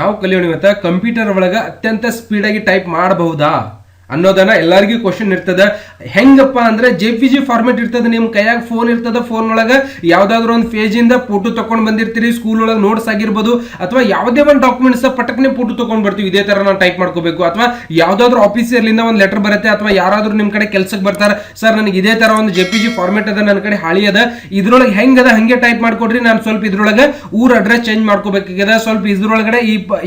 ನಾವು ಕಲಿಯೋಣ ಇವತ್ತ ಕಂಪ್ಯೂಟರ್ ಒಳಗೆ ಅತ್ಯಂತ ಸ್ಪೀಡಾಗಿ ಟೈಪ್ ಮಾಡಬಹುದಾ ಅನ್ನೋದನ್ನ ಎಲ್ಲರಿಗೂ ಕ್ವಶನ್ ಇರ್ತದೆ. ಹೆಂಗಪ್ಪ ಅಂದ್ರೆ JPG ಫಾರ್ಮೆಟ್ ಇರ್ತದೆ, ನಿಮ್ಮ ಕೈಯಾಗ ಫೋನ್ ಇರ್ತದೆ, ಫೋನ್ ಒಳಗೆ ಯಾವ್ದಾದ್ರು ಒಂದು ಪೇಜ್ ಇಂದ ಫೋಟೋ ತಗೊಂಡ್ ಬಂದಿರ್ತೀರಿ, ಸ್ಕೂಲ್ ಒಳಗೆ ನೋಟ್ಸ್ ಆಗಿರ್ಬೋದು ಅಥವಾ ಯಾವುದೇ ಒಂದು ಡಾಕ್ಯುಮೆಂಟ್ಸ್ ಪಟಕ್ನೆ ಫೋಟೋ ತಗೊಂಡ್ ಬರ್ತೀವಿ, ಇದೇ ತರ ನಾವು ಟೈಪ್ ಮಾಡ್ಕೋಬೇಕು. ಅಥವಾ ಯಾವ್ದಾದ್ರು ಆಫೀಸರ್ಲಿಂದ ಒಂದು ಲೆಟರ್ ಬರುತ್ತೆ, ಅಥವಾ ಯಾರಾದ್ರೂ ನಿಮ್ ಕಡೆ ಕೆಲ್ಸಕ್ಕೆ ಬರ್ತಾರೆ, ಸರ್ ನನಗೆ ಇದೇ ತರ ಒಂದು JPG ಫಾರ್ಮೆಟ್ ಅದ, ನನ್ನ ಕಡೆ ಹಾಳಿ ಅದ, ಇದ್ರೊಳಗೆ ಹೆಂಗದ ಹಂಗೆ ಟೈಪ್ ಮಾಡ್ಕೊಡ್ರಿ, ನಾನು ಸ್ವಲ್ಪ ಇದ್ರೊಳಗೆ ಊರ್ ಅಡ್ರೆಸ್ ಚೇಂಜ್ ಮಾಡ್ಕೋಬೇಕಾಗಿದೆ, ಸ್ವಲ್ಪ ಇದ್ರೊಳಗಡೆ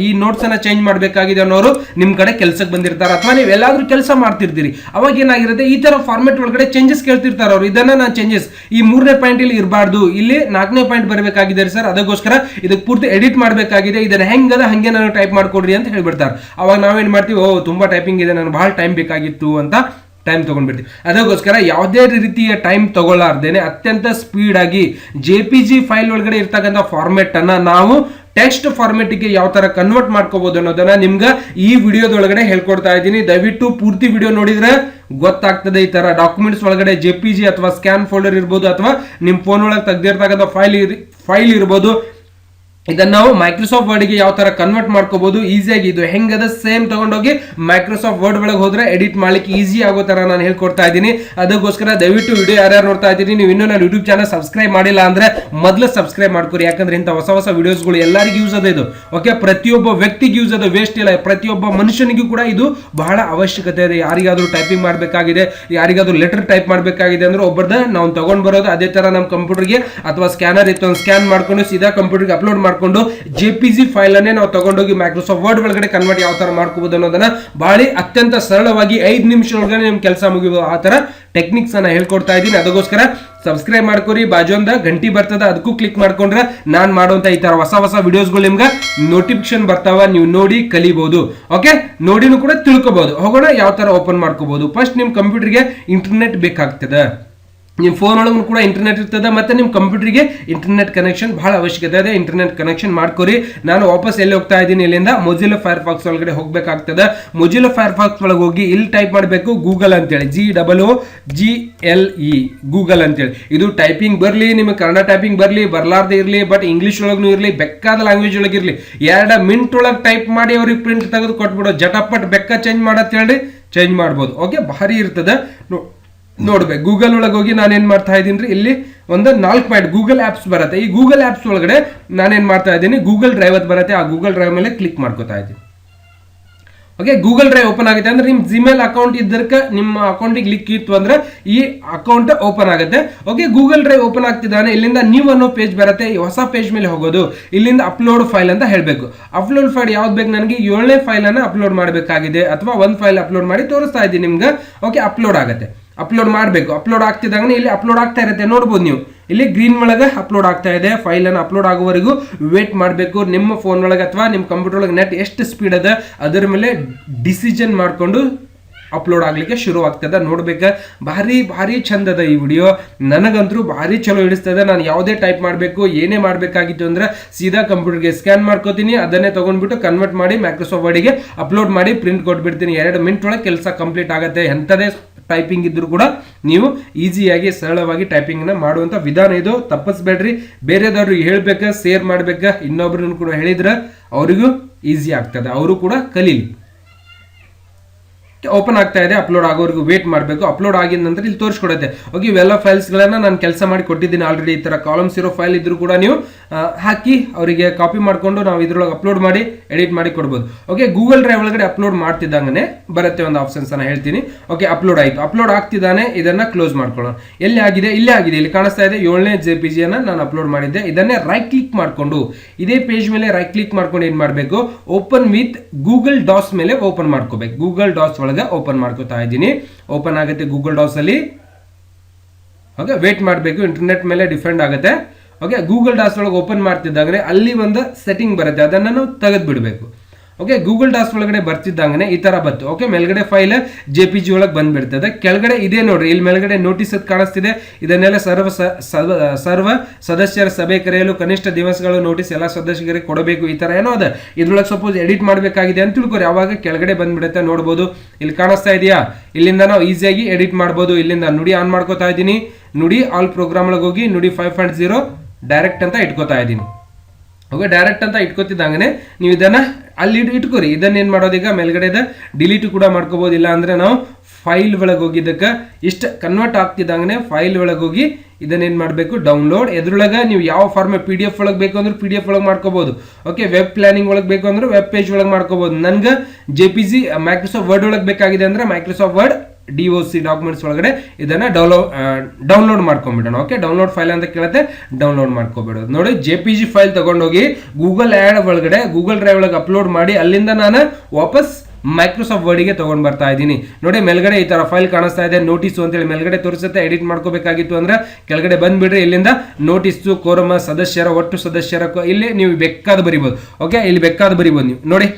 ಈ ನೋಟ್ಸ್ ಅನ್ನ ಚೇಂಜ್ ಮಾಡಬೇಕಾಗಿದೆ ಅನ್ನೋರು ನಿಮ್ ಕಡೆ ಕೆಲ್ಸಕ್ಕೆ ಬಂದಿರ್ತಾರೆ. ಅಥವಾ ನೀವು ಎಲ್ಲಾದ್ರೂ ಕೆಲಸ ಮಾಡ್ತಿರ್ತೀರಿ, ಅವಾಗ ಏನಾಗಿರುತ್ತೆ ಈ ತರ ಫಾರ್ಮೆಟ್ ಒಳಗಡೆ ಚೇಂಜಸ್ ಕೇಳ್ತಿರ್ತಾರೆ ಅವ್ರು. ಇದನ್ನ ನಾನು ಚೇಂಜಸ್ ಈ 3ನೇ ಪಾಯಿಂಟ್ ಇಲ್ಲಿ ಇರಬಾರ್ದು, ಇಲ್ಲಿ 4ನೇ ಪಾಯಿಂಟ್ ಬರಬೇಕಾಗಿದೆ ಸರ್, ಅದಕ್ಕೋಸ್ಕರ ಇದಕ್ಕೆ ಪೂರ್ತಿ ಎಡಿಟ್ ಮಾಡಬೇಕಾಗಿದೆ, ಇದನ್ನ ಹೆಂಗದ ಹಂಗೆ ನಾನು ಟೈಪ್ ಮಾಡ್ಕೊಡ್ರಿ ಅಂತ ಹೇಳ್ಬಿಡ್ತಾರೆ. ಅವಾಗ ನಾವೇನ್ ಮಾಡ್ತೀವಿ, ಓ ತುಂಬಾ ಟೈಪಿಂಗ್ ಇದೆ, ನನಗೆ ಬಹಳ ಟೈಮ್ ಬೇಕಾಗಿತ್ತು ಅಂತ ಟೈಮ್ ತಗೊಂಡ್ಬಿಡ್ತೀವಿ. ಅದಕ್ಕೋಸ್ಕರ ಯಾವುದೇ ರೀತಿಯ ಟೈಮ್ ತಗೊಳ್ಳಾರ್ದೇನೆ ಅತ್ಯಂತ ಸ್ಪೀಡ್ ಆಗಿ JPG ಫೈಲ್ ಒಳಗಡೆ ಇರ್ತಕ್ಕಂಥ ಫಾರ್ಮೆಟ್ ಅನ್ನ ನಾವು ಟೆಕ್ಸ್ಟ್ ಫಾರ್ಮೆಟ್ಗೆ ಯಾವ ತರ ಕನ್ವರ್ಟ್ ಮಾಡ್ಕೋಬಹುದು ಅನ್ನೋದನ್ನ ನಿಮ್ಗೆ ಈ ವಿಡಿಯೋದೊಳಗಡೆ ಹೇಳ್ಕೊಡ್ತಾ ಇದ್ದೀನಿ. ದಯವಿಟ್ಟು ಪೂರ್ತಿ ವಿಡಿಯೋ ನೋಡಿದ್ರೆ ಗೊತ್ತಾಗ್ತದೆ. ಈ ತರ ಡಾಕ್ಯುಮೆಂಟ್ಸ್ ಒಳಗಡೆ JPG ಅಥವಾ ಸ್ಕ್ಯಾನ್ ಫೋಲ್ಡರ್ ಇರ್ಬೋದು, ಅಥವಾ ನಿಮ್ ಫೋನ್ ಒಳಗೆ ತೆಗೆದಿರ್ತಕ್ಕಂಥ ಫೈಲ್ ಇರ್ಬೋದು, ಇದನ್ನ ನಾವು ಮೈಕ್ರೋಸಾಫ್ಟ್ ವರ್ಡ್ಗೆ ಯಾವ ತರ ಕನ್ವರ್ಟ್ ಮಾಡ್ಕೋಬಹುದು ಈಸಿಯಾಗಿ. ಇದು ಹೆಂಗದ ಸೇಮ್ ತಗೊಂಡೋಗಿ ಮೈಕ್ರೋಸಾಫ್ಟ್ ವರ್ಡ್ ಒಳಗೆ ಹೋದ್ರೆ ಎಡಿಟ್ ಮಾಡ್ಲಿಕ್ಕೆ ಈಸಿ ಆಗೋ ತರ ನಾನು ಹೇಳ್ಕೊಡ್ತಾ ಇದ್ದೀನಿ. ಅದಕ್ಕೋಸ್ಕರ ದಯವಿಟ್ಟು ವಿಡಿಯೋ ಯಾರ್ಯಾರು ನೋಡ್ತಾ ಇದ್ದೀನಿ, ನೀವು ಇನ್ನೂ ನಾನು ಯೂಟ್ಯೂಬ್ ಚಾನಲ್ ಸಬ್ಸ್ಕ್ರೈಬ್ ಮಾಡಿಲ್ಲ ಅಂದ್ರೆ ಮೊದಲು ಸಬ್ಸ್ಕ್ರೈಬ್ ಮಾಡ್ಕೊರಿ, ಯಾಕಂದ್ರೆ ಇಂಥ ಹೊಸ ವಿಡಿಯೋಸ್ಗಳು ಎಲ್ಲರಿಗೂ ಯೂಸ್ ಅದ. ಇದು ಓಕೆ, ಪ್ರತಿಯೊಬ್ಬ ವ್ಯಕ್ತಿಗೆ ಯೂಸ್ ಅದ, ವೇಸ್ಟ್ ಇಲ್ಲ. ಪ್ರತಿಯೊಬ್ಬ ಮನುಷ್ಯನಿಗೂ ಕೂಡ ಇದು ಬಹಳ ಅವಶ್ಯಕತೆ ಇದೆ. ಯಾರಿಗಾದ್ರೂ ಟೈಪಿಂಗ್ ಮಾಡಬೇಕಾಗಿದೆ, ಯಾರಿಗಾದ್ರೂ ಲೆಟರ್ ಟೈಪ್ ಮಾಡಬೇಕಾಗಿದೆ ಅಂದ್ರೆ ಒಬ್ಬರದ ನಾವು ತಗೊಂಡ್ ಬರೋದು ಅದೇ ತರ ನಮ್ಮ ಕಂಪ್ಯೂಟರ್ಗೆ ಅಥವಾ ಸ್ಕ್ಯಾನರ್ ಇತ್ತು ಸ್ಕ್ಯಾನ್ ಮಾಡ್ಕೊಂಡು ಸೀದಾ ಕಂಪ್ಯೂಟರ್ಗೆ ಅಪ್ಲೋಡ್ ಮಾಡ್ಕೊಂಡು JPG ಫೈಲ್ ಅನ್ನೇ ನಾವು ತಗೊಂಡೋಗಿ ಮೈಕ್ರೋಸಾಫ್ಟ್ ವರ್ಡ್ ಒಳಗಡೆ ಕನ್ವರ್ಟ್ ಯಾವ ತರ ಮಾಡ್ಕೋಬಹುದು ಅನ್ನೋದನ್ನ ಬಹಳ ಅತ್ಯಂತ ಸರಳವಾಗಿ 5 ನಿಮಿಷ ಒಳಗಡೆ ನಿಮ್ ಕೆಲಸ ಮುಗಿಬಹುದು, ಆ ತರ ಟೆಕ್ನಿಕ್ಸ್ ಅನ್ನ ಹೇಳ್ಕೊಡ್ತಾ ಇದ್ದೀನಿ. ಅದಕ್ಕೋಸ್ಕರ ಸಬ್ಸ್ಕ್ರೈಬ್ ಮಾಡ್ಕೊರಿ, ಬಾಜುಂದ ಗಂಟಿ ಬರ್ತದ ಅದಕ್ಕೂ ಕ್ಲಿಕ್ ಮಾಡ್ಕೊಂಡ್ರೆ ನಾನ್ ಮಾಡುವಂತ ಈ ತರ ಹೊಸ ವಿಡಿಯೋಸ್ಗಳು ನಿಮ್ಗೆ ನೋಟಿಫಿಕೇಶನ್ ಬರ್ತಾವ, ನೀವು ನೋಡಿ ಕಲಿಬಹುದು. ಓಕೆ, ನೋಡಿನೂ ಕೂಡ ತಿಳ್ಕೊಬಹುದು. ಹೋಗೋಣ ಯಾವ ತರ ಓಪನ್ ಮಾಡ್ಕೋಬಹುದು. ಫಸ್ಟ್ ನಿಮ್ ಕಂಪ್ಯೂಟರ್ಗೆ ಇಂಟರ್ನೆಟ್ ಬೇಕಾಗ್ತದೆ, ನಿಮ್ಮ ಫೋನ್ ಒಳಗೂ ಕೂಡ ಇಂಟರ್ನೆಟ್ ಇರ್ತದೆ, ಮತ್ತೆ ನಿಮ್ಮ ಕಂಪ್ಯೂಟರ್ಗೆ ಇಂಟರ್ನೆಟ್ ಕನೆಕ್ಷನ್ ಬಹಳ ಅವಶ್ಯಕತೆ ಇದೆ. ಇಂಟರ್ನೆಟ್ ಕನೆಕ್ಷನ್ ಮಾಡ್ಕೊರಿ. ನಾನು ವಾಪಸ್ ಎಲ್ಲಿ ಹೋಗ್ತಾ ಇದ್ದೀನಿ, ಇಲ್ಲಿಂದ ಮೊಜಿಲ್ಲಾ ಫೈರ್ಫಾಕ್ಸ್ ಒಳಗಡೆ ಹೋಗ್ಬೇಕಾಗ್ತದೆ. ಮೊಜಿಲ್ಲಾ ಫೈರ್ಫಾಕ್ಸ್ ಒಳಗೆ ಹೋಗಿ ಇಲ್ಲಿ ಟೈಪ್ ಮಾಡಬೇಕು ಗೂಗಲ್ ಅಂತೇಳಿ, GOOGLE ಗೂಗಲ್ ಅಂತೇಳಿ. ಇದು ಟೈಪಿಂಗ್ ಬರಲಿ, ನಿಮಗೆ ಕನ್ನಡ ಟೈಪಿಂಗ್ ಬರಲಿ, ಬರ್ಲಾರ್ದೇ ಇರಲಿ, ಬಟ್ ಇಂಗ್ಲಿಷ್ ಒಳಗೂ ಇರಲಿ, ಬೇಕಾದ ಲ್ಯಾಂಗ್ವೇಜ್ ಒಳಗೆ ಇರಲಿ, 2 ಮಿನಿಟ್ ಒಳಗೆ ಟೈಪ್ ಮಾಡಿ ಅವ್ರಿಗೆ ಪ್ರಿಂಟ್ ತೆಗೆದು ಕೊಟ್ಬಿಡೋ, ಜಟಪಟ್ ಬೆಕ್ಕ ಚೇಂಜ್ ಮಾಡತ್ ಹೇಳಿ ಚೇಂಜ್ ಮಾಡ್ಬೋದು. ಓಕೆ, ಭಾರಿ ಇರ್ತದೆ ನೋಡ್ಬೇಕು. ಗೂಗಲ್ ಒಳಗೆ ಹೋಗಿ ನಾನೇನ್ ಮಾಡ್ತಾ ಇದ್ದೀನಿ, ಇಲ್ಲಿ ಒಂದು 4 ಪಾಯಿಂಟ್ ಗೂಗಲ್ ಆಪ್ಸ್ ಬರುತ್ತೆ. ಈ ಗೂಗಲ್ ಆಪ್ಸ್ ಒಳಗಡೆ ನಾನೇನ್ ಮಾಡ್ತಾ ಇದ್ದೀನಿ, ಗೂಗಲ್ ಡ್ರೈವ್ ಅಂತ ಬರುತ್ತೆ, ಆ ಗೂಗಲ್ ಡ್ರೈವ್ ಮೇಲೆ ಕ್ಲಿಕ್ ಮಾಡ್ಕೋತಾ ಇದ್ದೀನಿ. ಓಕೆ, ಗೂಗಲ್ ಡ್ರೈವ್ ಓಪನ್ ಆಗುತ್ತೆ ಅಂದ್ರೆ ನಿಮ್ ಜಿಮೇಲ್ ಅಕೌಂಟ್ ಇದ್ದಕ್ಕೆ ನಿಮ್ಮ ಅಕೌಂಟಿಗೆ ಲಿಂಕ್ ಇತ್ತು ಅಂದ್ರೆ ಈ ಅಕೌಂಟ್ ಓಪನ್ ಆಗುತ್ತೆ. ಓಕೆ, ಗೂಗಲ್ ಡ್ರೈವ್ ಓಪನ್ ಆಗ್ತಿದ್ದಾನೆ. ಇಲ್ಲಿಂದ ನ್ಯೂ ಅನ್ನೋ ಪೇಜ್ ಬರುತ್ತೆ, ಹೊಸ ಪೇಜ್ ಮೇಲೆ ಹೋಗೋದು. ಇಲ್ಲಿಂದ ಅಪ್ಲೋಡ್ ಫೈಲ್ ಅಂತ ಹೇಳಬೇಕು. ಅಪ್ಲೋಡ್ ಫೈಲ್ ಯಾವ್ದು ಬೇಕು, ನನಗೆ 7ನೇ ಫೈಲ್ ಅನ್ನ ಅಪ್ಲೋಡ್ ಮಾಡಬೇಕಾಗಿದೆ, ಅಥವಾ ಒಂದು ಫೈಲ್ ಅಪ್ಲೋಡ್ ಮಾಡಿ ತೋರಿಸ್ತಾ ಇದ್ದೀನಿ ನಿಮ್ಗೆ. ಓಕೆ, ಅಪ್ಲೋಡ್ ಆಗುತ್ತೆ, ಅಪ್ಲೋಡ್ ಮಾಡಬೇಕು. ಅಪ್ಲೋಡ್ ಆಗ್ತಿದ್ದಂಗೆ ಇಲ್ಲಿ ಅಪ್ಲೋಡ್ ಆಗ್ತಾ ಇರುತ್ತೆ, ನೋಡ್ಬೋದು ನೀವು. ಇಲ್ಲಿ ಗ್ರೀನ್ ಒಳಗೆ ಅಪ್ಲೋಡ್ ಆಗ್ತಾ ಇದೆ. ಫೈಲ್ ಅನ್ನು ಅಪ್ಲೋಡ್ ಆಗುವವರೆಗೂ ವೇಟ್ ಮಾಡಬೇಕು. ನಿಮ್ಮ ಫೋನ್ ಒಳಗೆ ಅಥವಾ ನಿಮ್ಮ ಕಂಪ್ಯೂಟರ್ ಒಳಗೆ ನೆಟ್ ಎಷ್ಟು ಸ್ಪೀಡ್ ಅದ ಅದರ ಮೇಲೆ ಡಿಸಿಷನ್ ಮಾಡಿಕೊಂಡು ಅಪ್ಲೋಡ್ ಆಗ್ಲಿಕ್ಕೆ ಶುರು ಆಗ್ತದೆ. ನೋಡ್ಬೇಕಾ, ಭಾರಿ ಚಂದ ಅದ ಈ ವಿಡಿಯೋ. ನನಗಂತೂ ಭಾರಿ ಚಲೋ ಹಿಡಿಸ್ತದೆ. ನಾನು ಯಾವುದೇ ಟೈಪ್ ಮಾಡಬೇಕು, ಏನೇ ಮಾಡಬೇಕಾಗಿತ್ತು ಅಂದ್ರೆ ಸೀದಾ ಕಂಪ್ಯೂಟರ್ಗೆ ಸ್ಕ್ಯಾನ್ ಮಾಡ್ಕೋತೀನಿ, ಅದನ್ನೇ ತಗೊಂಡ್ಬಿಟ್ಟು ಕನ್ವರ್ಟ್ ಮಾಡಿ ಮೈಕ್ರೋಸಾಫ್ಟ್ ವರ್ಡ್ಗೆ ಅಪ್ಲೋಡ್ ಮಾಡಿ ಪ್ರಿಂಟ್ ಕೊಟ್ಬಿಡ್ತೀನಿ. 2 ಮಿನಿಟ್ ಒಳಗೆ ಕೆಲಸ ಕಂಪ್ಲೀಟ್ ಆಗುತ್ತೆ. ಎಂಥದೇ ಟೈಪಿಂಗ್ ಇದ್ರೂ ಕೂಡ ನೀವು ಈಸಿಯಾಗಿ ಸರಳವಾಗಿ ಟೈಪಿಂಗ್ ನ ಮಾಡುವಂತ ವಿಧಾನ ಇದು. ತಪ್ಪಿಸ್ಬೇಡ್ರಿ. ಬೇರೆದವ್ರಿಗೆ ಹೇಳ್ಬೇಕಾ, ಶೇರ್ ಮಾಡ್ಬೇಕಾ, ಇನ್ನೊಬ್ರನ್ನು ಕೂಡ ಹೇಳಿದ್ರೆ ಅವರಿಗೂ ಈಸಿ ಆಗ್ತದೆ, ಅವರು ಕೂಡ ಕಲೀಲಿ. ಓಪನ್ ಆಗ್ತಾ ಇದೆ, ಅಪ್ಲೋಡ್ ಆಗೋವರೆಗೂ ವೇಟ್ ಮಾಡಬೇಕು. ಅಪ್ಲೋಡ್ ಆಗಿದ ನಂತರ ಇಲ್ಲಿ ತೋರಿಸ್ಕೊಡುತ್ತೆ. ಓಕೆ, ಇವೆಲ್ಲ ಫೈಲ್ಸ್ ಗಳನ್ನ ನಾನು ಕೆಲಸ ಮಾಡಿ ಕೊಟ್ಟಿದ್ದೀನಿ ಆಲ್ರೆಡಿ. ಈ ತರ ಕಾಲಮ್ಸ್ ಇರೋ ಫೈಲ್ ಇದ್ರೂ ಕೂಡ ನೀವು ಹಾಕಿ ಅವರಿಗೆ ಕಾಪಿ ಮಾಡ್ಕೊಂಡು ನಾವು ಇದ್ರೊಳಗೆ ಅಪ್ಲೋಡ್ ಮಾಡಿ ಎಡಿಟ್ ಮಾಡಿ ಕೊಡ್ಬೋದು. ಓಕೆ, ಗೂಗಲ್ ಡ್ರೈವ್ ಒಳಗಡೆ ಅಪ್ಲೋಡ್ ಮಾಡ್ತಿದ್ದಂಗೆ ಬರುತ್ತೆ ಒಂದು ಆಪ್ಷನ್ಸ್ ಅನ್ನ ಹೇಳ್ತೀನಿ. ಓಕೆ, ಅಪ್ಲೋಡ್ ಆಯ್ತು, ಅಪ್ಲೋಡ್ ಆಗ್ತಿದ್ದಾನೆ. ಇದನ್ನ ಕ್ಲೋಸ್ ಮಾಡ್ಕೊಳ್ಳೋಣ. ಎಲ್ಲಿ ಆಗಿದೆ, ಇಲ್ಲೇ ಆಗಿದೆ, ಇಲ್ಲಿ ಕಾಣಿಸ್ತಾ ಇದೆ 7ನೇ JPG ಅನ್ನ ನಾನು ಅಪ್ಲೋಡ್ ಮಾಡಿದ್ದೆ. ಇದನ್ನೇ ರೈಟ್ ಕ್ಲಿಕ್ ಮಾಡ್ಕೊಂಡು ಇದೇ ಪೇಜ್ ಮೇಲೆ ರೈಟ್ ಕ್ಲಿಕ್ ಮಾಡ್ಕೊಂಡು ಏನ್ ಮಾಡಬೇಕು, ಓಪನ್ ವಿತ್ ಗೂಗಲ್ ಡಾಸ್ ಮೇಲೆ ಓಪನ್ ಮಾಡ್ಕೋಬೇಕು. ಗೂಗಲ್ ಡಾಸ್ ಒಳಗೆ ಓಪನ್ ಮಾಡ್ಕೋತಾ ಇದ್ದೀನಿ. ಓಪನ್ ಆಗುತ್ತೆ ಗೂಗಲ್ ಡಾಸ್ ಅಲ್ಲಿ. ಓಕೆ, ವೇಟ್ ಮಾಡಬೇಕು, ಇಂಟರ್ನೆಟ್ ಮೇಲೆ ಡಿಪೆಂಡ್ ಆಗುತ್ತೆ. ಓಕೆ, ಗೂಗಲ್ ಡಾಸ್ ಒಳಗೆ ಓಪನ್ ಮಾಡ್ತಿದ್ದಾಗನೆ ಅಲ್ಲಿ ಒಂದು ಸೆಟ್ಟಿಂಗ್ ಬರುತ್ತೆ, ಅದನ್ನ ನಾವು ತೆಗೆದು ಬಿಡಬೇಕು. ಓಕೆ, ಗೂಗಲ್ ಡಾಸ್ ಒಳಗಡೆ ಬರ್ತಿದ್ದಂಗೆ ಈ ತರ ಬಂತು. ಓಕೆ, ಮೇಲ್ಗಡೆ ಫೈಲ್ JPG ಒಳಗೆ ಬಂದ್ಬಿಡ್ತದೆ. ಕೆಳಗಡೆ ಇದೆ ನೋಡ್ರಿ, ಇಲ್ಲಿ ಮೇಲ್ಗಡೆ ನೋಟಿಸ್ ಕಾಣಿಸ್ತಿದೆ. ಇದನ್ನೆಲ್ಲ ಸರ್ವ ಸದಸ್ಯರ ಸಭೆ ಕರೆಯಲು ಕನಿಷ್ಠ ದಿವಸಗಳು ನೋಟಿಸ್ ಎಲ್ಲ ಸದಸ್ಯರಿಗೆ ಕೊಡಬೇಕು, ಈ ತರ ಏನೋ ಅದ. ಇದ್ರೊಳಗೆ ಸಪೋಸ್ ಎಡಿಟ್ ಮಾಡಬೇಕಾಗಿದೆ ಅಂತ ತಿಳ್ಕೊರಿ, ಅವಾಗ ಕೆಳಗಡೆ ಬಂದ್ಬಿಡುತ್ತೆ. ನೋಡ್ಬೋದು, ಇಲ್ಲಿ ಕಾಣಿಸ್ತಾ ಇದೆಯಾ. ಇಲ್ಲಿಂದ ನಾವು ಈಸಿಯಾಗಿ ಎಡಿಟ್ ಮಾಡ್ಬೋದು. ಇಲ್ಲಿಂದ ನುಡಿ ಆನ್ ಮಾಡ್ಕೋತಾ ಇದ್ದೀನಿ. ನುಡಿ ಆಲ್ ಪ್ರೋಗ್ರಾಮ್ ಒಳಗೆ ಹೋಗಿ ನುಡಿ 5.0 ಡೈರೆಕ್ಟ್ ಅಂತ ಇಟ್ಕೋತಾ ಇದ್ದೀನಿ. ಓಕೆ, ಡೈರೆಕ್ಟ್ ಅಂತ ಇಟ್ಕೋತಿದ್ದಂಗೆ ನೀವು ಇದನ್ನ ಅಲ್ಲಿ ಇಟ್ಕೋರಿ. ಇದನ್ನ ಏನು ಮಾಡೋದು, ಈಗ ಮೇಲ್ಗಡೆದ ಡಿಲೀಟ್ ಕೂಡ ಮಾಡ್ಕೋಬಹುದು. ಇಲ್ಲ ಅಂದ್ರೆ ನಾವು ಫೈಲ್ ಒಳಗೆ ಹೋಗಿದ್ದಕ್ಕೆ ಇಷ್ಟು ಕನ್ವರ್ಟ್ ಆಗ್ತಿದ್ದಂಗೆ ಫೈಲ್ ಒಳಗೆ ಹೋಗಿ ಇದನ್ನೇನು ಮಾಡಬೇಕು, ಡೌನ್ಲೋಡ್. ಎದ್ರೊಳಗೆ ನೀವು ಯಾವ ಫಾರ್ಮೆಟ್ PDF ಒಳಗೆ ಬೇಕು ಅಂದ್ರೆ PDF ಒಳಗೆ ಮಾಡ್ಕೋಬಹುದು. ಓಕೆ, ವೆಬ್ ಪ್ಲಾನಿಂಗ್ ಒಳಗೆ ಬೇಕು ಅಂದ್ರೆ ವೆಬ್ ಪೇಜ್ ಒಳಗೆ ಮಾಡ್ಕೋಬಹುದು. ನನಗೆ JPG ಮೈಕ್ರೋಸಾಫ್ಟ್ ವರ್ಡ್ ಒಳಗೆ ಬೇಕಾಗಿದೆ ಅಂದ್ರೆ ಮೈಕ್ರೋಸಾಫ್ಟ್ ವರ್ಡ್ DOC ಡಾಕ್ಯುಮೆಂಟ್ಸ್ ಒಳಗಡೆ ಇದನ್ನ ಡೌನ್ಲೋಡ್ ಮಾಡ್ಕೊಂಡ್ಬಿಡೋಣ. ಓಕೆ, ಡೌನ್ಲೋಡ್ ಫೈಲ್ ಅಂತ ಕೇಳುತ್ತೆ, ಡೌನ್ಲೋಡ್ ಮಾಡ್ಕೊಬಿಡೋದು. ನೋಡಿ, JPG ಫೈಲ್ ತಗೊಂಡೋಗಿ ಗೂಗಲ್ ಆ್ಯಡ್ ಒಳಗಡೆ ಗೂಗಲ್ ಡ್ರೈವ್ ಒಳಗೆ ಅಪ್ಲೋಡ್ ಮಾಡಿ ಅಲ್ಲಿಂದ ನಾನು ವಾಪಸ್ ಮೈಕ್ರೋಸಾಫ್ಟ್ ವರ್ಡಿಗೆ ತಗೊಂಡ್ ಬರ್ತಾ ಇದ್ದೀನಿ. ನೋಡಿ, ಮೇಲ್ಗಡೆ ಈ ತರ ಫೈಲ್ ಕಾಣಿಸ್ತಾ ಇದೆ, ನೋಟಿಸು ಅಂತೇಳಿ ಮೇಲ್ಗಡೆ ತೋರಿಸುತ್ತೆ. ಎಡಿಟ್ ಮಾಡ್ಕೋಬೇಕಾಗಿತ್ತು ಅಂದ್ರೆ ಕೆಳಗಡೆ ಬಂದ್ಬಿಡ್ರಿ, ಇಲ್ಲಿಂದ ನೋಟಿಸು, ಕೋರಮ, ಸದಸ್ಯರ, ಒಟ್ಟು ಸದಸ್ಯರ, ಇಲ್ಲಿ ನೀವು ಬೇಕಾದ ಬರಿಬಹುದು. ಓಕೆ, ಇಲ್ಲಿ ಬೇಕಾದ ಬರಿಬಹುದು ನೀವು. ನೋಡಿ,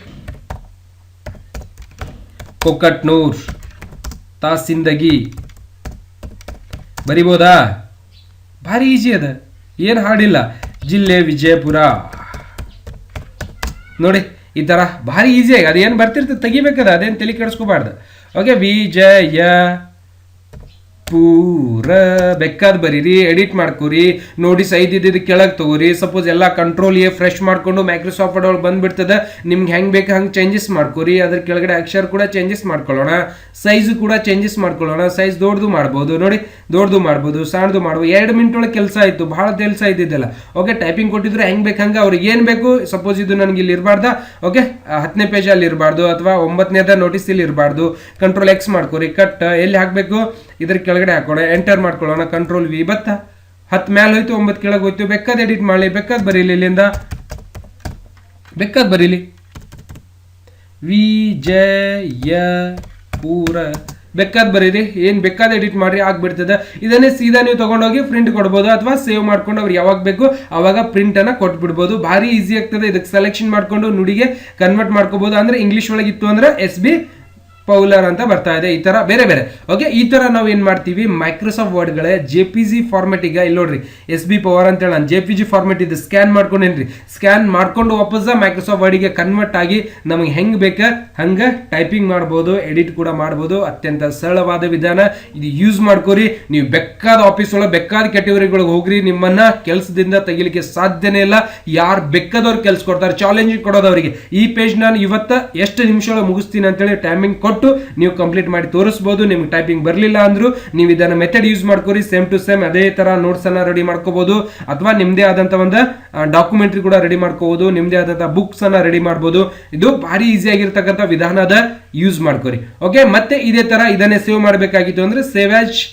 ಕೊಕ್ಕಟ್ನೂರ್, ತಾಸಿಂದಗಿ ಬರಿಬೋದಾ? ಭಾರಿ ಈಜಿ ಅದ, ಏನು ಹಾಡಿಲ್ಲ. ಜಿಲ್ಲೆ ವಿಜಯಪುರ. ನೋಡಿ, ಈ ತರ ಭಾರಿ ಈಸಿಯಾಗಿ ಅದೇನು ಬರ್ತಿರ್ತದೆ ತೆಗಿಬೇಕದ, ಅದೇನು ತಲೆ ಕೆಡಿಸ್ಕೋಬಾರ್ದು. ಓಕೆ, ವಿಜಯಪುರ ಬೇಕಾದ ಬರೀರಿ, ಎಡಿಟ್ ಮಾಡ್ಕೋರಿ. ನೋಡಿ, ಸೈದಿದ್ದು ಕೆಳಗೆ ತಗೋರಿ. ಸಪೋಸ್ ಎಲ್ಲ ಕಂಟ್ರೋಲ್ ಎ ಫ್ರೆಶ್ ಮಾಡ್ಕೊಂಡು ಮೈಕ್ರೋಸಾಫ್ಟ್ ವರ್ಡ್ ಒಳಗೆ ಬಂದ್ಬಿಡ್ತದೆ. ನಿಮ್ಗೆ ಹೆಂಗೆ ಬೇಕು ಹಂಗೆ ಚೇಂಜಸ್ ಮಾಡ್ಕೋರಿ. ಅದ್ರ ಕೆಳಗಡೆ ಅಕ್ಷರ ಕೂಡ ಚೇಂಜಸ್ ಮಾಡ್ಕೊಳ್ಳೋಣ, ಸೈಜು ಕೂಡ ಚೇಂಜಸ್ ಮಾಡ್ಕೊಳ್ಳೋಣ. ಸೈಜ್ ದೊಡ್ಡದು ಮಾಡ್ಬೋದು, ನೋಡಿ ದೊಡ್ಡದು ಮಾಡ್ಬೋದು, ಸಣ್ಣದು ಮಾಡ್ಬೋದು. 2 ಮಿನಿಟ್ ಒಳಗೆ ಕೆಲಸ ಆಯಿತು, ಭಾಳ ಕೆಲಸ ಇದ್ದಿದ್ದಲ್ಲ. ಓಕೆ, ಟೈಪಿಂಗ್ ಕೊಟ್ಟಿದ್ರೆ ಹೆಂಗೆ ಬೇಕು ಹಂಗೆ ಅವ್ರಿಗೆ ಏನು ಬೇಕು. ಸಪೋಸ್ ಇದು ನನಗೆ ಇಲ್ಲಿ ಇರಬಾರ್ದಾ, ಓಕೆ 10ನೇ ಪೇಜಲ್ಲಿ ಇರಬಾರ್ದು ಅಥವಾ 9ನೇದ ನೋಟಿಸ್ ಇಲ್ಲಿ ಇರಬಾರ್ದು. Control X ಮಾಡ್ಕೋರಿ. ಕಟ್ ಎಲ್ಲಿ ಹಾಕಬೇಕು ಇದ್ರ ಕೆಳಗಡೆ ಹಾಕೋಣ, ಎಂಟರ್ ಮಾಡ್ಕೊಳ್ಳೋಣ. ಕಂಟ್ರೋಲ್ V ಬತ್ತ 10 ಮ್ಯಾಲೆ ಹೋಯ್ತು, 9 ಕೆಳಗೆ ಹೋಯ್ತು. ಬೇಕಾದ ಎಡಿಟ್ ಮಾಡಲಿ, ಬೇಕಾದ ಬರೀಲಿ, ಇಲ್ಲಿಂದ ಬೇಕಾದ ಬರೀಲಿ. ವಿಜಯಪುರ ಬೇಕಾದ ಬರೀರಿ, ಏನು ಬೇಕಾದ ಎಡಿಟ್ ಮಾಡ್ರಿ, ಆಗ್ಬಿಡ್ತದೆ. ಇದನ್ನೇ ಸೀದಾ ನೀವು ತಗೊಂಡೋಗಿ ಪ್ರಿಂಟ್ ಕೊಡ್ಬೋದು ಅಥವಾ ಸೇವ್ ಮಾಡ್ಕೊಂಡು ಅವ್ರು ಯಾವಾಗ ಬೇಕು ಅವಾಗ ಪ್ರಿಂಟ್ ಅನ್ನ ಕೊಟ್ಬಿಡ್ಬೋದು. ಭಾರಿ ಈಸಿ ಆಗ್ತದೆ. ಇದಕ್ಕೆ ಸೆಲೆಕ್ಷನ್ ಮಾಡ್ಕೊಂಡು ನುಡಿಗೆ ಕನ್ವರ್ಟ್ ಮಾಡ್ಕೋಬಹುದು. ಅಂದ್ರೆ ಇಂಗ್ಲಿಷ್ ಒಳಗೆ ಇತ್ತು ಅಂದ್ರೆ SB ಪೌಲರ್ ಅಂತ ಬರ್ತಾ ಇದೆ. ಈ ತರ ಬೇರೆ ಬೇರೆ. ಓಕೆ, ಈ ತರ ನಾವು ಏನ್ ಮಾಡ್ತೀವಿ, ಮೈಕ್ರೋಸಾಫ್ಟ್ ವರ್ಡ್ಗಳೇ JPG ಫಾರ್ಮೆಟ್. ಈಗ ಇಲ್ಲಿ ನೋಡ್ರಿ, SB ಪವರ್ ಅಂತ ಹೇಳಿ ನಾನು JPG ಫಾರ್ಮೆಟ್ ಇದು ಸ್ಕ್ಯಾನ್ ಮಾಡ್ಕೊಂಡೇನ್ರಿ. ಸ್ಕ್ಯಾನ್ ಮಾಡ್ಕೊಂಡು ವಾಪಸ್ ಮೈಕ್ರೋಸಾಫ್ಟ್ ವರ್ಡಿಗೆ ಕನ್ವರ್ಟ್ ಆಗಿ ನಮಗೆ ಹೆಂಗ್ ಬೇಕ ಹಂಗ ಟೈಪಿಂಗ್ ಮಾಡ್ಬೋದು, ಎಡಿಟ್ ಕೂಡ ಮಾಡ್ಬೋದು. ಅತ್ಯಂತ ಸರಳವಾದ ವಿಧಾನ ಇದು, ಯೂಸ್ ಮಾಡ್ಕೋರಿ. ನೀವು ಬೇಕಾದ ಆಫೀಸ್ ಒಳಗೆ ಬೇಕಾದ ಕ್ಯಾಟಗರಿಗಳಿಗೆ ಹೋಗ್ರಿ, ನಿಮ್ಮನ್ನ ಕೆಲಸದಿಂದ ತೆಗಿಲಿಕ್ಕೆ ಸಾಧ್ಯನೇ ಇಲ್ಲ. ಯಾರು ಬೇಕಾದವ್ರು ಕೆಲಸ ಕೊಡ್ತಾರೆ, ಚಾಲೆಂಜಿಂಗ್ ಕೊಡೋದು ಅವರಿಗೆ. ಈ ಪೇಜ್ ನಾನು ಇವತ್ತ ಎಷ್ಟು ನಿಮಿಷ ಒಳಗೆ ಮುಗಿಸ್ತೀನಿ ಅಂತೇಳಿ ಟೈಮಿಂಗ್ ಕೊಟ್ಟು ನೀವು ಕಂಪ್ಲೀಟ್ ಮಾಡಿ ತೋರಿಸಬಹುದು. ನಿಮ್ಗೆ ಟೈಪಿಂಗ್ ಬರಲಿಲ್ಲ ಅಂದ್ರೂ ನೀವು ಇದನ್ನ ಮೆಥಡ್ ಯೂಸ್ ಮಾಡ್ಕೋರಿ. ಸೇಮ್ ಟು ಸೇಮ್ ಅದೇ ತರ ನೋಟ್ಸ್ ಅನ್ನ ರೆಡಿ ಮಾಡ್ಕೋಬಹುದು, ಅಥವಾ ನಿಮ್ದೇ ಆದಂತ ಒಂದು ಡಾಕ್ಯುಮೆಂಟ್ರಿ ಕೂಡ ರೆಡಿ ಮಾಡ್ಕೋಬಹುದು, ನಿಮ್ದೇ ಆದಂತ ಬುಕ್ಸ್ ಅನ್ನ ರೆಡಿ ಮಾಡಬಹುದು. ಇದು ಭಾರಿ ಈಸಿ ಆಗಿರ್ತಕ್ಕಂಥ ವಿಧಾನದ, ಯೂಸ್ ಮಾಡ್ಕೋರಿ. ಓಕೆ, ಮತ್ತೆ ಇದೇ ತರ ಇದನ್ನೇ ಸೇವ್ ಮಾಡಬೇಕಾಗಿತ್ತು ಅಂದ್ರೆ ಸೇವ್ ಆಸ್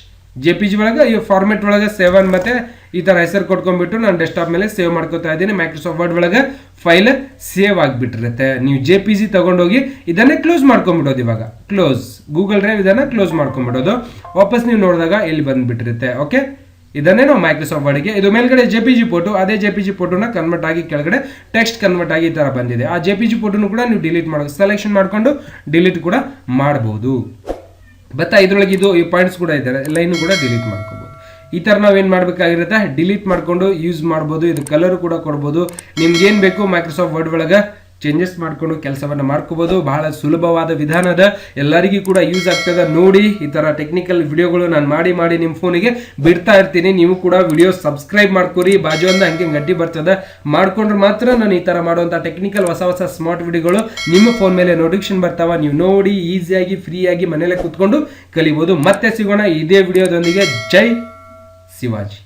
JPG ಒಳಗೆ ಈ ಫಾರ್ಮೆಟ್ ಒಳಗೆ ಸೇವ್ ಅನ್ ಮತ್ತೆ ಈ ತರ ಹೆಸರು ಕೊಟ್ಕೊಂಡ್ಬಿಟ್ಟು ನಾನು ಡೆಸ್ಕ್ಟಾಪ್ ಮೇಲೆ ಸೇವ್ ಮಾಡ್ಕೋತಾ ಇದ್ದೀನಿ. ಮೈಕ್ರೋಸಾಫ್ಟ್ ವರ್ಡ್ ಒಳಗೆ ಫೈಲ್ ಸೇವ್ ಆಗಿಬಿಟ್ಟಿರುತ್ತೆ. ನೀವು JPG ತಗೊಂಡೋಗಿ ಇದನ್ನೇ ಕ್ಲೋಸ್ ಮಾಡ್ಕೊಂಡ್ಬಿಡೋದು. ಇವಾಗ ಕ್ಲೋಸ್ ಗೂಗಲ್ ಡ್ರೈವ್ ಇದನ್ನ ಕ್ಲೋಸ್ ಮಾಡ್ಕೊಂಡ್ಬಿಡೋದು. ವಾಪಸ್ ನೀವು ನೋಡಿದಾಗ ಇಲ್ಲಿ ಬಂದ್ಬಿಟ್ಟಿರುತ್ತೆ. ಓಕೆ, ಇದನ್ನೇ ನಾವು ಮೈಕ್ರೋಸಾಫ್ಟ್ ವರ್ಡ್ಗೆ, ಇದು ಮೇಲ್ಗಡೆ JPG ಫೋಟೋ, ಅದೇ JPG ಫೋಟೋನ ಕನ್ವರ್ಟ್ ಆಗಿ ಕೆಳಗಡೆ ಟೆಕ್ಸ್ಟ್ ಕನ್ವರ್ಟ್ ಆಗಿ ಈ ತರ ಬಂದಿದೆ. ಆ JPG ಫೋಟೋನು ಕೂಡ ನೀವು ಡಿಲೀಟ್ ಮಾಡೋದು, ಸೆಲೆಕ್ಷನ್ ಮಾಡ್ಕೊಂಡು ಡಿಲೀಟ್ ಕೂಡ ಮಾಡಬಹುದು. ಬತ್ತಾ ಇದ್ರೊಳಗೆ ಇದು ಈ ಪಾಯಿಂಟ್ಸ್ ಕೂಡ ಇದ್ದಾರೆ, ಲೈನು ಕೂಡ ಡಿಲೀಟ್ ಮಾಡ್ಕೋಬಹುದು. ಈ ತರ ನಾವೇನ್ ಮಾಡ್ಬೇಕಾಗಿರುತ್ತೆ, ಡಿಲೀಟ್ ಮಾಡ್ಕೊಂಡು ಯೂಸ್ ಮಾಡ್ಬೋದು. ಇದು ಕಲರ್ ಕೂಡ ಕೊಡ್ಬೋದು. ನಿಮ್ಗೆ ಏನ್ ಬೇಕು ಮೈಕ್ರೋಸಾಫ್ಟ್ ವರ್ಡ್ ಒಳಗೆ ಚೇಂಜಸ್ ಮಾಡ್ಕೊಂಡು ಕೆಲಸವನ್ನ ಮಾಡ್ಕೋಬಹುದು. ಬಹಳ ಸುಲಭವಾದ ವಿಧಾನದ, ಎಲ್ಲರಿಗೂ ಕೂಡ ಯೂಸ್ ಆಗ್ತದೆ. ನೋಡಿ, ಈ ತರ ಟೆಕ್ನಿಕಲ್ ವಿಡಿಯೋಗಳು ನಾನು ಮಾಡಿ ನಿಮ್ಮ ಫೋನಿಗೆ ಬಿಡ್ತಾ ಇರ್ತೀನಿ. ನೀವು ಕೂಡ ವಿಡಿಯೋ ಸಬ್ಸ್ಕ್ರೈಬ್ ಮಾಡ್ಕೊರಿ. ಬಾಜು ಒಂದು ಹಂಗೆ ಗಟ್ಟಿ ಬರ್ತದೆ, ಮಾಡ್ಕೊಂಡ್ರೆ ಮಾತ್ರ ನಾನು ಈ ತರ ಮಾಡುವಂತ ಟೆಕ್ನಿಕಲ್ ಹೊಸ ಸ್ಮಾರ್ಟ್ ವಿಡಿಯೋಗಳು ನಿಮ್ಮ ಫೋನ್ ಮೇಲೆ ನೋಟಿಫಿಕೇಶನ್ ಬರ್ತಾವ. ನೀವು ನೋಡಿ ಈಸಿಯಾಗಿ ಫ್ರೀಯಾಗಿ ಮನೇಲೆ ಕೂತ್ಕೊಂಡು ಕಲಿಬಹುದು. ಮತ್ತೆ ಸಿಗೋಣ ಇದೇ ವಿಡಿಯೋದೊಂದಿಗೆ. ಜೈ ಶಿವಾಜಿ.